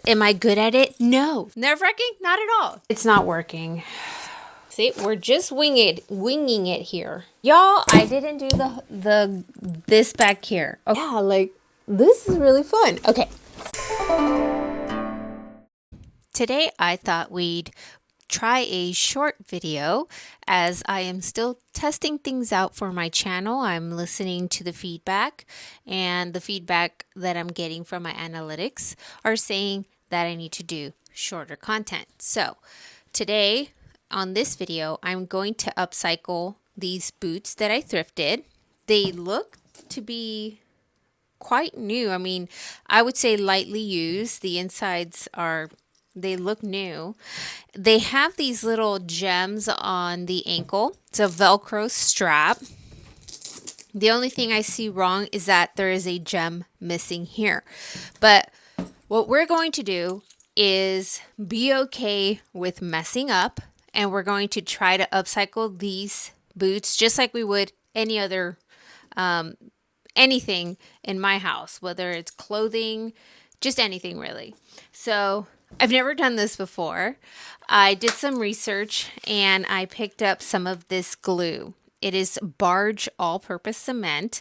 Am I good at it? No. Nerve-wracking? Not at all. It's not working. See, we're just winging it here. Y'all, I didn't do this back here. Okay. Yeah, like this is really fun. Okay. Today I thought we'd try a short video as I am still testing things out for my channel. I'm listening to the feedback, and the feedback that I'm getting from my analytics are saying that I need to do shorter content. So today on this video, I'm going to upcycle these boots that I thrifted. They look to be quite new. I mean, I would say lightly used. The insides they look new. They have these little gems on the ankle. It's a Velcro strap. The only thing I see wrong is that there is a gem missing here. But what we're going to do is be okay with messing up, and we're going to try to upcycle these boots just like we would any other anything in my house, whether it's clothing, just anything really. So I've never done this before. I did some research and I picked up some of this glue. It is Barge all-purpose cement,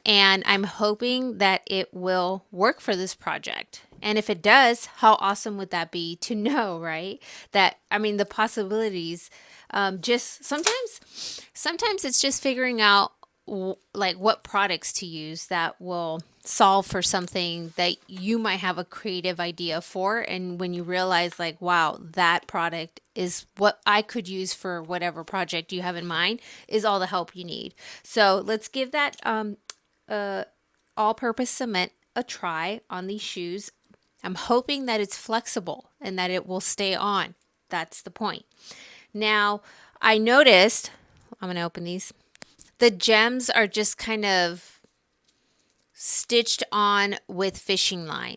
and I'm hoping that it will work for this project. And if it does, how awesome would that be to know, right? That, I mean, the possibilities, just sometimes it's just figuring out like what products to use that will solve for something that you might have a creative idea for, and when you realize like, wow, that product is what I could use for whatever project you have in mind, is all the help you need. So let's give that all-purpose cement a try on these shoes. I'm hoping that it's flexible and that it will stay on. That's the point. Now, I noticed, I'm going to open these. The gems are just kind of stitched on with fishing line.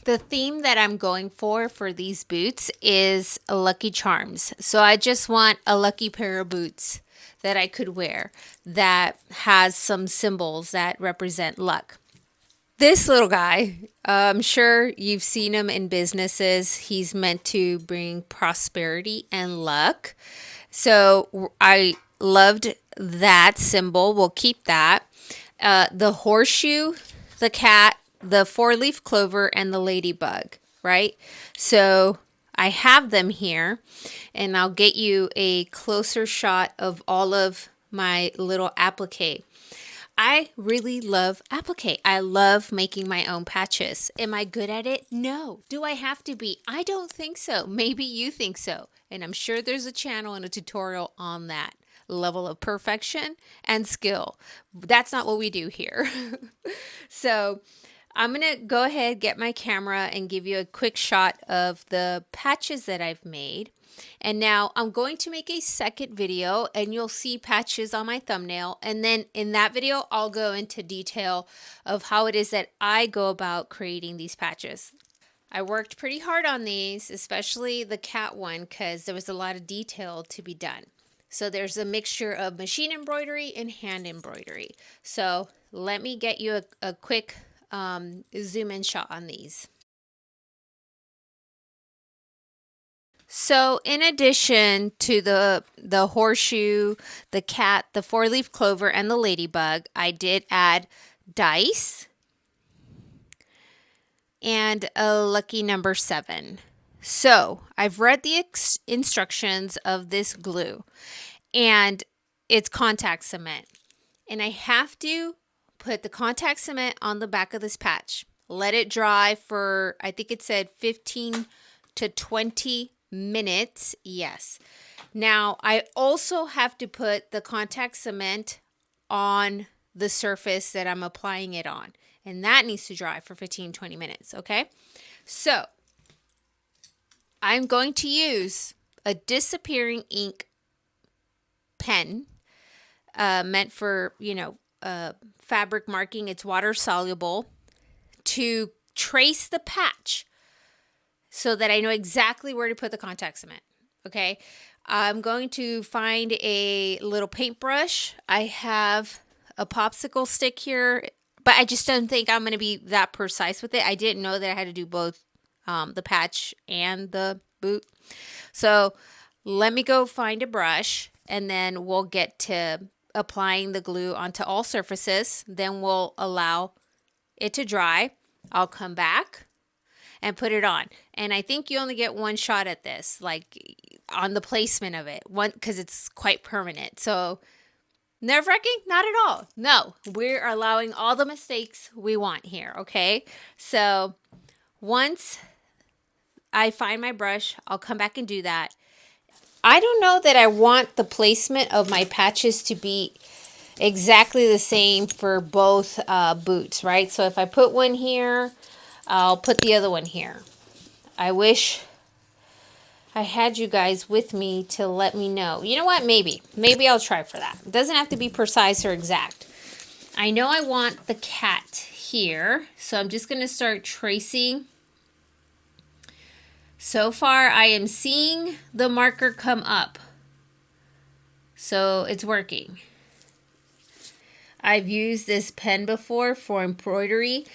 The theme that I'm going for these boots is Lucky Charms. So I just want a lucky pair of boots that I could wear that has some symbols that represent luck. This little guy, I'm sure you've seen him in businesses. He's meant to bring prosperity and luck. So I loved that symbol. We'll keep that. The horseshoe, the cat, the four-leaf clover, and the ladybug, right? So I have them here, and I'll get you a closer shot of all of my little applique. I really love applique. I love making my own patches. Am I good at it? No. Do I have to be? I don't think so. Maybe you think so. And I'm sure there's a channel and a tutorial on that level of perfection and skill. That's not what we do here. So I'm going to go ahead, get my camera, and give you a quick shot of the patches that I've made. And now I'm going to make a second video, and you'll see patches on my thumbnail. And then in that video, I'll go into detail of how it is that I go about creating these patches. I worked pretty hard on these, especially the cat one, because there was a lot of detail to be done. So there's a mixture of machine embroidery and hand embroidery. So let me get you a quick zoom in shot on these. So in addition to the horseshoe, the cat, the four-leaf clover, and the ladybug, I did add dice and a lucky number 7. So I've read the instructions of this glue, and it's contact cement. And I have to put the contact cement on the back of this patch. Let it dry for, I think it said 15 to 20 minutes. Yes. Now I also have to put the contact cement on the surface that I'm applying it on, and that needs to dry for 15-20 minutes. Okay, so I'm going to use a disappearing ink pen meant for, fabric marking. It's water soluble, to trace the patch so that I know exactly where to put the contact cement. Okay, I'm going to find a little paintbrush. I have a popsicle stick here. but I just don't think I'm going to be that precise with it. I didn't know that I had to do both the patch and the boot. So let me go find a brush, and then we'll get to applying the glue onto all surfaces. Then we'll allow it to dry. I'll come back and put it on. And I think you only get one shot at this, like on the placement of it, one, because it's quite permanent. So nerve-wracking? Not at all. No, we're allowing all the mistakes we want here, okay? So once I find my brush, I'll come back and do that. I don't know that I want the placement of my patches to be exactly the same for both boots, right? So if I put one here, I'll put the other one here. I wish I had you guys with me to let me know. You know what? Maybe I'll try for that. It doesn't have to be precise or exact. I know I want the cat here, so I'm just going to start tracing. So far, I am seeing the marker come up. So it's working. I've used this pen before for embroidery,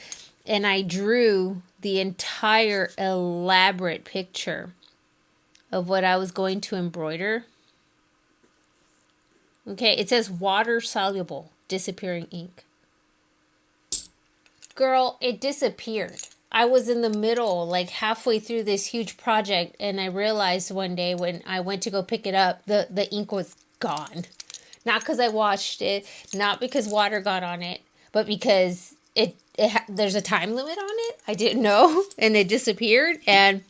and I drew the entire elaborate picture of what I was going to embroider. Okay, it says water soluble, disappearing ink. Girl, it disappeared. I was in the middle, like halfway through this huge project, and I realized one day when I went to go pick it up, the ink was gone. Not because I washed it, not because water got on it, but because there's a time limit on it. I didn't know, and it disappeared. And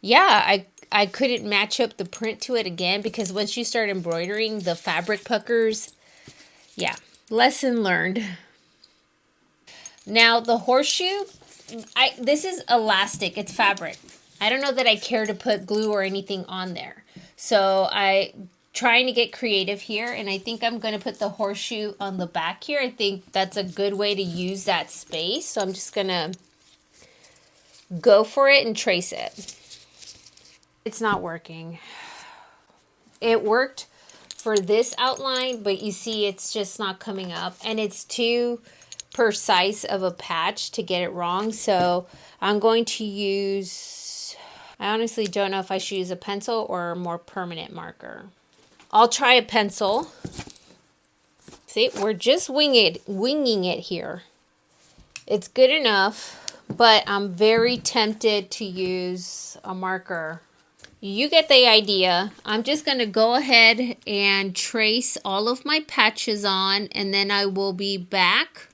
yeah, I couldn't match up the print to it again, because once you start embroidering, the fabric puckers. Yeah, lesson learned. Now the horseshoe, this is elastic, it's fabric. I don't know that I care to put glue or anything on there. So I'm trying to get creative here, and I think I'm going to put the horseshoe on the back here. I think that's a good way to use that space. So I'm just going to go for it and trace it. It's not working. It worked for this outline, but you see it's just not coming up, and it's too precise of a patch to get it wrong. So I'm going to use, I honestly don't know if I should use a pencil or a more permanent marker. I'll try a pencil. See, we're just winging it here. It's good enough, but I'm very tempted to use a marker. You get the idea. I'm just going to go ahead and trace all of my patches on, and then I will be back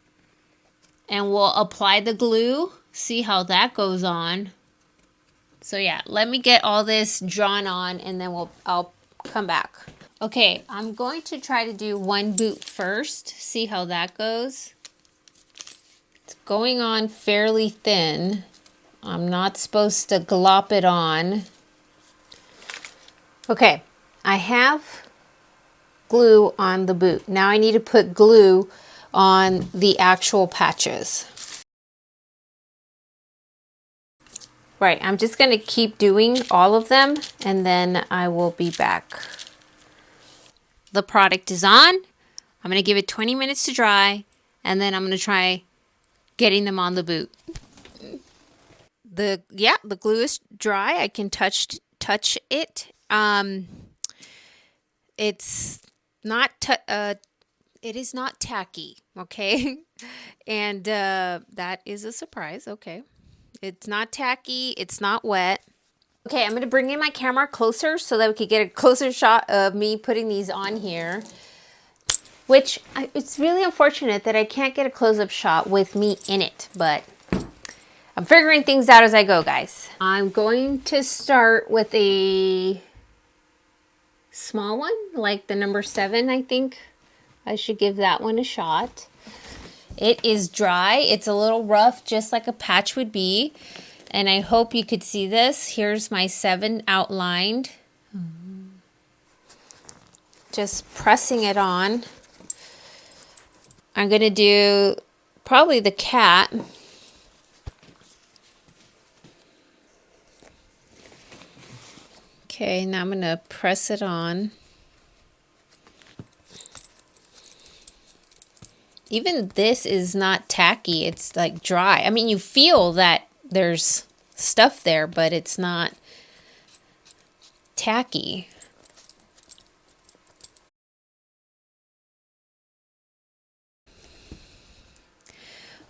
and we'll apply the glue. See how that goes on. So yeah, let me get all this drawn on, and then I'll come back. Okay, I'm going to try to do one boot first. See how that goes. It's going on fairly thin. I'm not supposed to glop it on. Okay, I have glue on the boot. Now I need to put glue on the actual patches. Right, I'm just going to keep doing all of them, and then I will be back. The product is on. I'm going to give it 20 minutes to dry, and then I'm going to try getting them on the boot. The glue is dry. I can touch it. It's not it is not tacky, okay? And that is a surprise. Okay, it's not tacky, it's not wet. Okay, I'm going to bring in my camera closer so that we could get a closer shot of me putting these on here. Which, it's really unfortunate that I can't get a close-up shot with me in it, but I'm figuring things out as I go, guys. I'm going to start with a small one, like the number 7, I think. I should give that one a shot. It is dry. It's a little rough, just like a patch would be. And I hope you could see this. Here's my 7 outlined. Just pressing it on. I'm going to do probably the cat. Okay, now I'm going to press it on. Even this is not tacky. It's like dry. I mean, you feel that there's stuff there, but it's not tacky.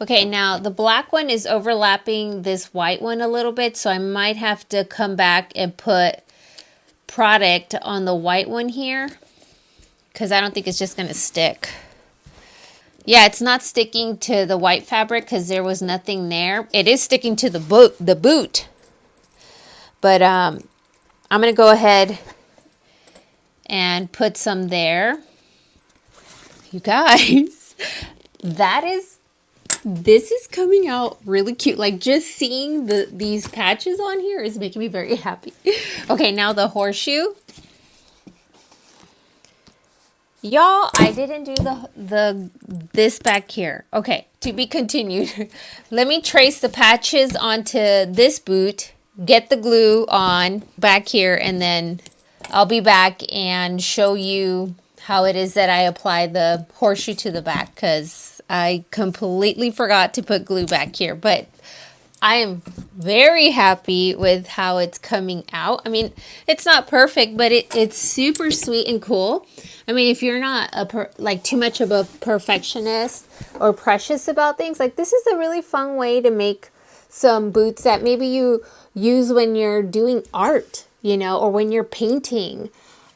Okay, now the black one is overlapping this white one a little bit, so I might have to come back and put product on the white one here because I don't think it's just going to stick. Yeah, it's not sticking to the white fabric because there was nothing there. It is sticking to the boot. But I'm going to go ahead and put some there. You guys, this is coming out really cute. Like just seeing these patches on here is making me very happy. Okay, now the horseshoe. Y'all, I didn't do this back here. Okay, to be continued. Let me trace the patches onto this boot, get the glue on back here, and then I'll be back and show you how it is that I apply the horseshoe to the back, because I completely forgot to put glue back here. But I am very happy with how it's coming out. I mean, it's not perfect, but it's super sweet and cool. I mean, if you're not like too much of a perfectionist or precious about things, like this is a really fun way to make some boots that maybe you use when you're doing art, you know, or when you're painting.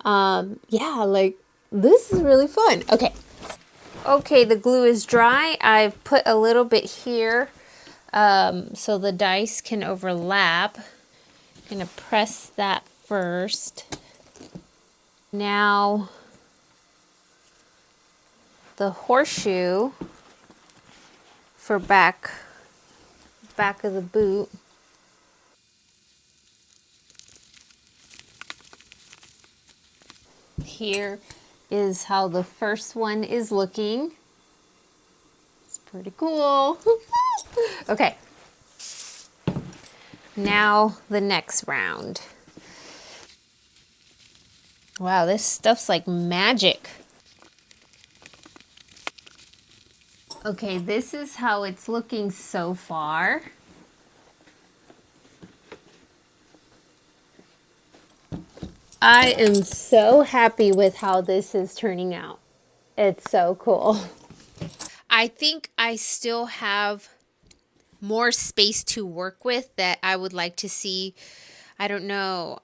Yeah, like this is really fun. Okay, the glue is dry. I've put a little bit here. So the dice can overlap. I'm going to press that first. Now the horseshoe for back of the boot. Here is how the first one is looking. It's pretty cool. Okay, now the next round. Wow, this stuff's like magic. Okay, this is how it's looking so far. I am so happy with how this is turning out. It's so cool. I think I still have more space to work with that I would like to see. I don't know,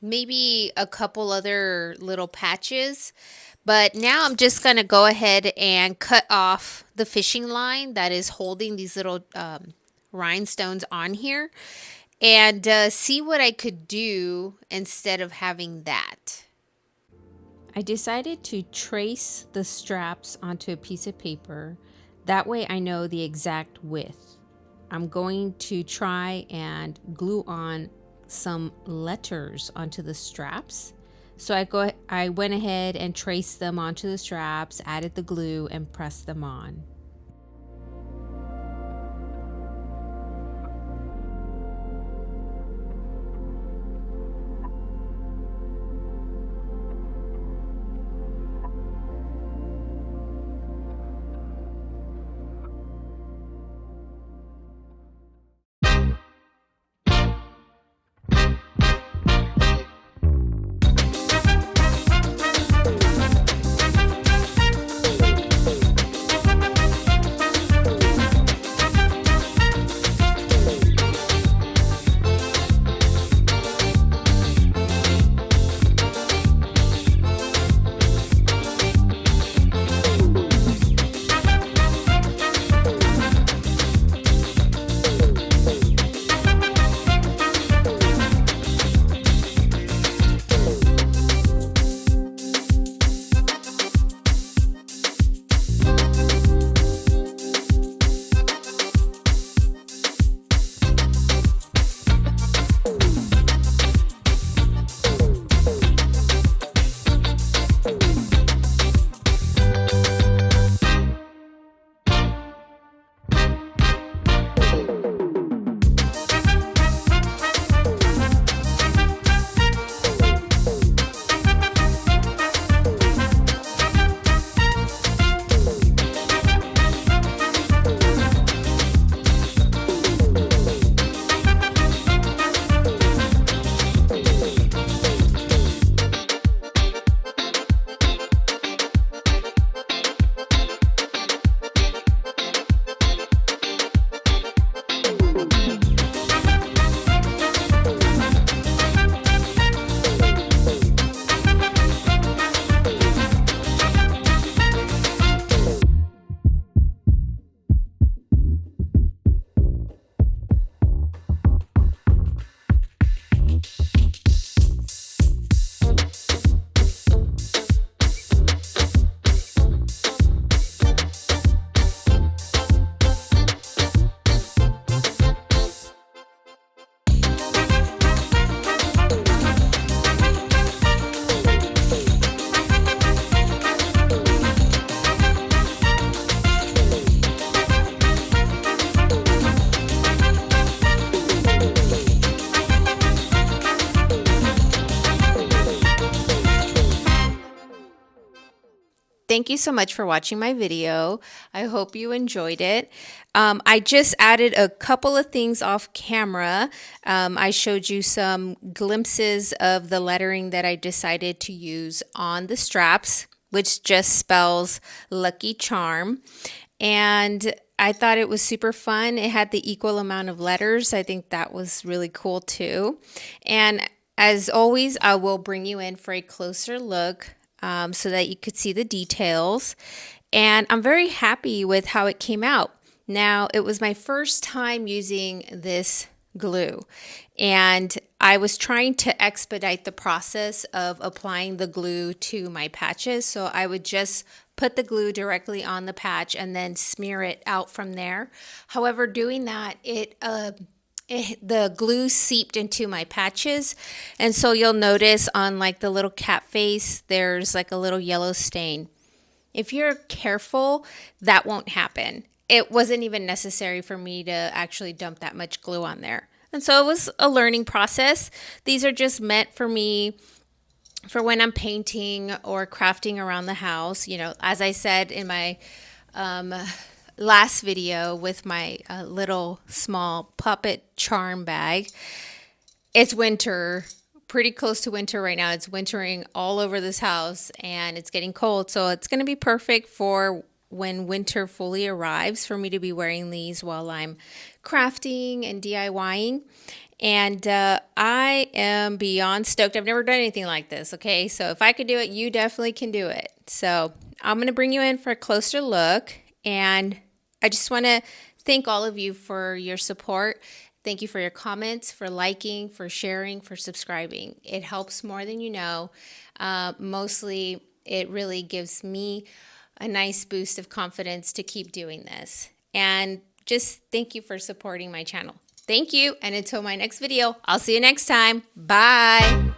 maybe a couple other little patches. But now I'm just going to go ahead and cut off the fishing line that is holding these little rhinestones on here, and see what I could do instead of having that. I decided to trace the straps onto a piece of paper. That way I know the exact width. I'm going to try and glue on some letters onto the straps. So I went ahead and traced them onto the straps, added the glue, and pressed them on. Thank you so much for watching my video. I hope you enjoyed it. I just added a couple of things off camera. I showed you some glimpses of the lettering that I decided to use on the straps, which just spells Lucky Charm. And I thought it was super fun. It had the equal amount of letters. I think that was really cool too. And as always, I will bring you in for a closer look so that you could see the details. And I'm very happy with how it came out. Now, it was my first time using this glue, and I was trying to expedite the process of applying the glue to my patches. So I would just put the glue directly on the patch and then smear it out from there. However, doing that, the glue seeped into my patches, and so you'll notice on like the little cat face there's like a little yellow stain. If you're careful, that won't happen. It wasn't even necessary for me to actually dump that much glue on there, and so it was a learning process. These are just meant for me for when I'm painting or crafting around the house. You know, as I said in my last video with my little small puppet charm bag. It's winter, pretty close to winter right now. It's wintering all over this house and it's getting cold. So it's going to be perfect for when winter fully arrives for me to be wearing these while I'm crafting and DIYing. And I am beyond stoked. I've never done anything like this, okay? So if I could do it, you definitely can do it. So I'm going to bring you in for a closer look. And I just want to thank all of you for your support. Thank you for your comments, for liking, for sharing, for subscribing. It helps more than you know. Mostly, it really gives me a nice boost of confidence to keep doing this. And just thank you for supporting my channel. Thank you, and until my next video, I'll see you next time. Bye.